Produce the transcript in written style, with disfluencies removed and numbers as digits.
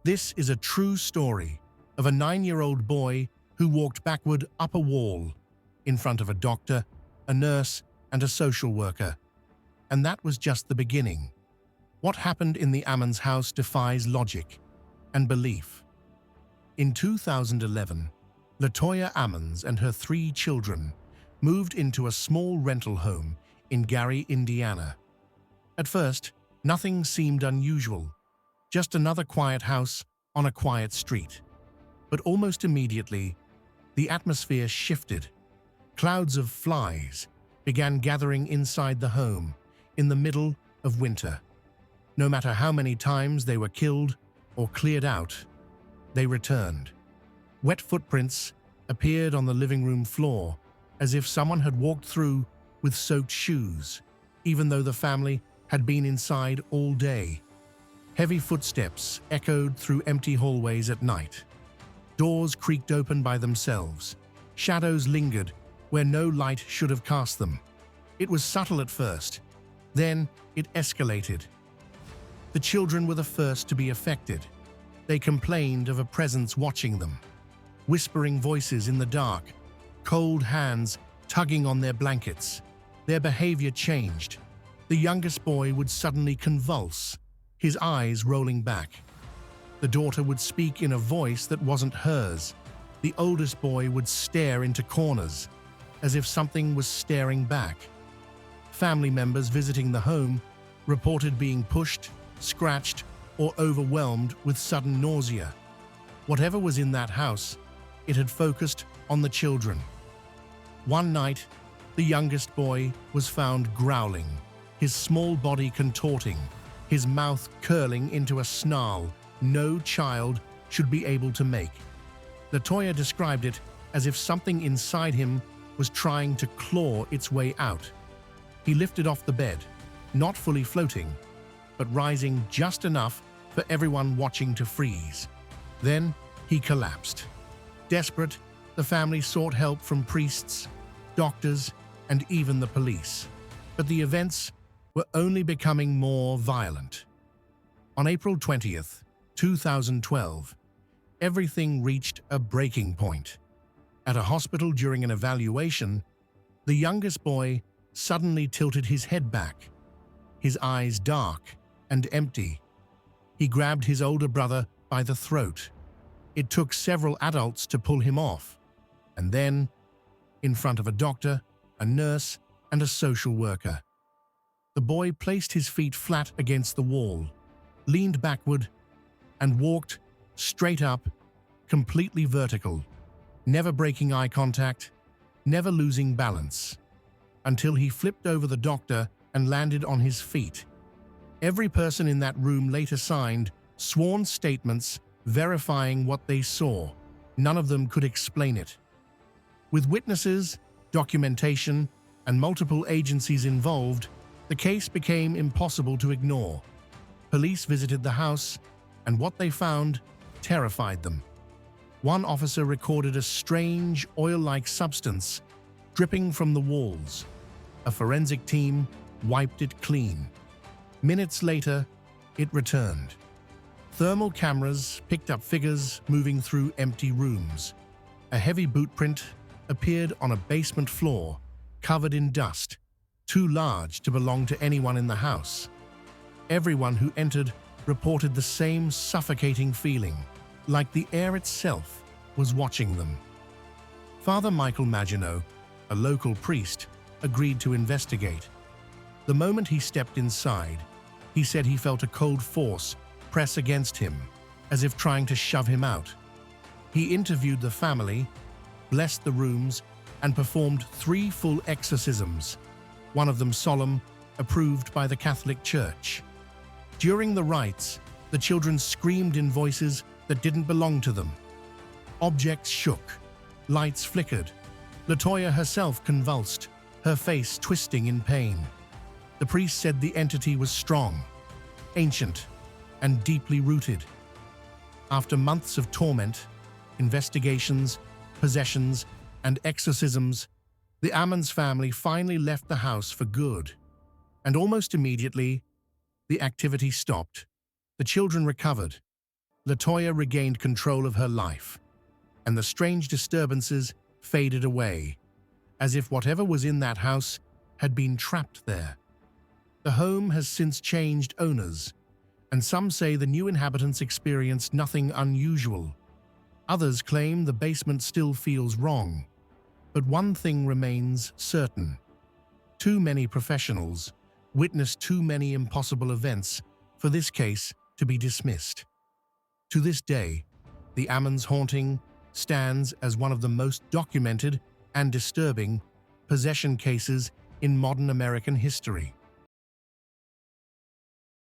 This is a true story of a 9-year-old boy who walked backward up a wall in front of a doctor, a nurse, and a social worker. And that was just the beginning. What happened in the Ammons house defies logic and belief. In 2011, LaToya Ammons and her 3 children moved into a small rental home in Gary, Indiana. At first, nothing seemed unusual, just another quiet house on a quiet street. But almost immediately, the atmosphere shifted. Clouds of flies began gathering inside the home in the middle of winter. No matter how many times they were killed or cleared out, they returned. Wet footprints appeared on the living room floor, as if someone had walked through with soaked shoes, even though the family had been inside all day. Heavy footsteps echoed through empty hallways at night. Doors creaked open by themselves. Shadows lingered where no light should have cast them. It was subtle at first, then it escalated. The children were the first to be affected. They complained of a presence watching them. Whispering voices in the dark, cold hands tugging on their blankets. Their behavior changed. The youngest boy would suddenly convulse, his eyes rolling back. The daughter would speak in a voice that wasn't hers. The oldest boy would stare into corners, as if something was staring back. Family members visiting the home reported being pushed, scratched, or overwhelmed with sudden nausea. Whatever was in that house, it had focused on the children. One night, the youngest boy was found growling, his small body contorting, his mouth curling into a snarl no child should be able to make. LaToya described it as if something inside him was trying to claw its way out. He lifted off the bed, not fully floating, but rising just enough for everyone watching to freeze. Then he collapsed. Desperate, the family sought help from priests, doctors, and even the police. But the events were only becoming more violent. On April 20th, 2012, everything reached a breaking point. At a hospital during an evaluation, the youngest boy suddenly tilted his head back, his eyes dark and empty. He grabbed his older brother by the throat. It took several adults to pull him off, and then, in front of a doctor, a nurse, and a social worker, the boy placed his feet flat against the wall, leaned backward, and walked straight up, completely vertical, never breaking eye contact, never losing balance, until he flipped over the doctor and landed on his feet. Every person in that room later signed sworn statements verifying what they saw. None of them could explain it. With witnesses, documentation, and multiple agencies involved, the case became impossible to ignore. Police visited the house, and what they found terrified them. One officer recorded a strange, oil-like substance dripping from the walls. A forensic team wiped it clean. Minutes later, it returned. Thermal cameras picked up figures moving through empty rooms. A heavy boot print appeared on a basement floor, covered in dust, too large to belong to anyone in the house. Everyone who entered reported the same suffocating feeling, like the air itself was watching them. Father Michael Maginot, a local priest, agreed to investigate. The moment he stepped inside, he said he felt a cold force press against him, as if trying to shove him out. He interviewed the family, blessed the rooms, and performed 3 full exorcisms, one of them solemn, approved by the Catholic Church. During the rites, the children screamed in voices that didn't belong to them. Objects shook, lights flickered. LaToya herself convulsed, her face twisting in pain. The priest said the entity was strong, ancient, and deeply rooted. After months of torment, investigations, possessions, and exorcisms, the Ammons family finally left the house for good. And almost immediately, the activity stopped. The children recovered. LaToya regained control of her life, and the strange disturbances faded away, as if whatever was in that house had been trapped there. The home has since changed owners, and some say the new inhabitants experienced nothing unusual. Others claim the basement still feels wrong. But one thing remains certain. Too many professionals witnessed too many impossible events for this case to be dismissed. To this day, the Ammons Haunting stands as one of the most documented and disturbing possession cases in modern American history.